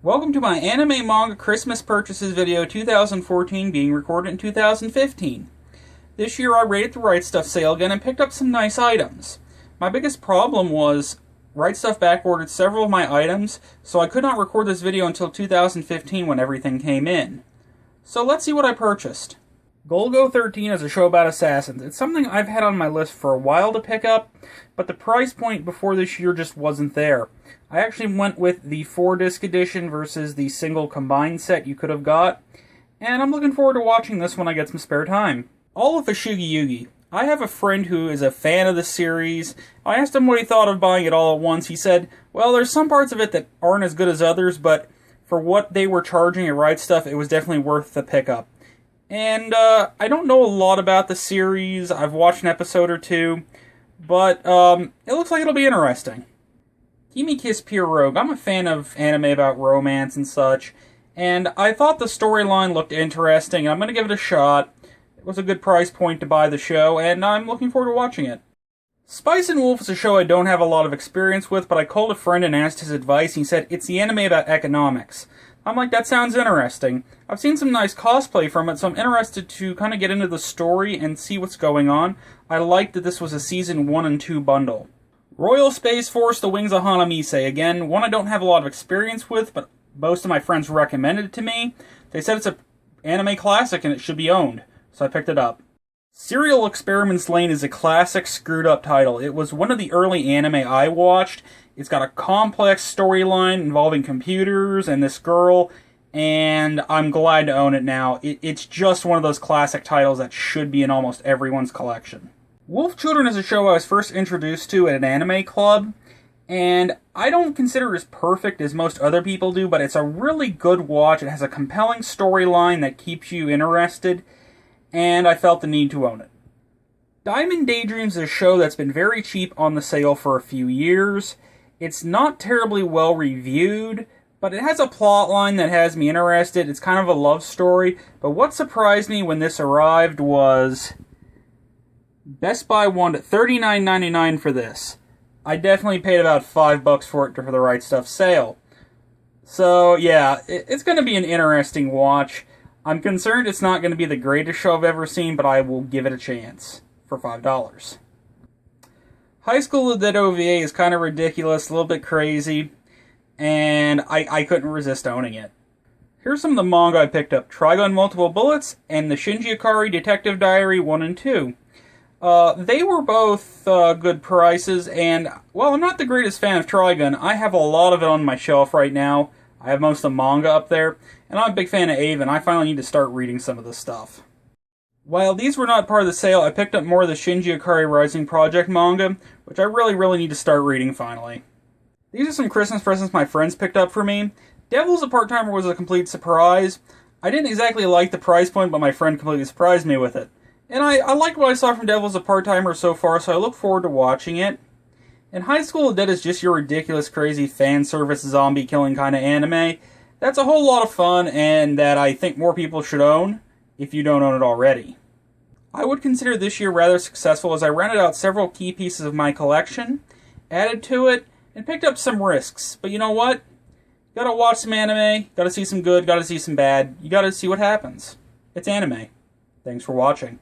Welcome to my anime manga Christmas purchases video 2014 being recorded in 2015. This year I raided the Rightstuf sale again and picked up some nice items. My biggest problem was Rightstuf backordered several of my items, so I could not record this video until 2015 when everything came in. So let's see what I purchased. Golgo 13 is a show about assassins. It's something I've had on my list for a while to pick up, but the price point before this year just wasn't there. I actually went with the 4-disc edition versus the single combined set you could have got, and I'm looking forward to watching this when I get some spare time. All of the Shiggy. I have a friend who is a fan of the series. I asked him what he thought of buying it all at once. He said, well, there's some parts of it that aren't as good as others, but for what they were charging at Rightstuf, it was definitely worth the pickup. And I don't know a lot about the series. I've watched an episode or two, but it looks like it'll be interesting. Gimme Pirogue. I'm a fan of anime about romance and such, and I thought the storyline looked interesting, and I'm going to give it a shot. It was a good price point to buy the show, and I'm looking forward to watching it. Spice and Wolf is a show I don't have a lot of experience with, but I called a friend and asked his advice, and he said, it's the anime about economics. I'm like, that sounds interesting. I've seen some nice cosplay from it, so I'm interested to kind of get into the story and see what's going on. I liked that this was a Season 1 and 2 bundle. Royal Space Force, The Wings of Hanamise. Again, one I don't have a lot of experience with, but most of my friends recommended it to me. They said it's an anime classic and it should be owned, so I picked it up. Serial Experiments Lane is a classic screwed-up title. It was one of the early anime I watched. It's got a complex storyline involving computers and this girl, and I'm glad to own it now. It's just one of those classic titles that should be in almost everyone's collection. Wolf Children is a show I was first introduced to at an anime club, and I don't consider it as perfect as most other people do, but it's a really good watch. It has a compelling storyline that keeps you interested, and I felt the need to own it. Daydreams is a show that's been very cheap on the sale for a few years. It's not terribly well reviewed, but it has a plot line that has me interested. It's kind of a love story, but what surprised me when this arrived was Best Buy wanted $39.99 for this. I definitely paid about $5 for it for the Rightstuf sale. So yeah, it's going to be an interesting watch. I'm concerned it's not going to be the greatest show I've ever seen, but I will give it a chance for $5. High School of the Dead OVA is kind of ridiculous, a little bit crazy, and I couldn't resist owning it. Here's some of the manga I picked up. Trigun Multiple Bullets and the Shinji Ikari Detective Diary 1 and 2. They were both good prices, and while I'm not the greatest fan of Trigun, I have a lot of it on my shelf right now. I have most of the manga up there, and I'm a big fan of Ava, and I finally need to start reading some of this stuff. While these were not part of the sale, I picked up more of the Shinji Ikari Rising Project manga, which I really need to start reading finally. These are some Christmas presents my friends picked up for me. Devil's a Part-Timer was a complete surprise. I didn't exactly like the price point, but my friend completely surprised me with it. And I liked what I saw from Devil's a Part-Timer so far, so I look forward to watching it. And High School of the Dead is just your ridiculous, crazy, fan service, zombie-killing kind of anime. That's a whole lot of fun, and that I think more people should own, if you don't own it already. I would consider this year rather successful as I rented out several key pieces of my collection, added to it, and picked up some risks. But you know what? You gotta watch some anime, gotta see some good, gotta see some bad, you gotta see what happens. It's anime. Thanks for watching.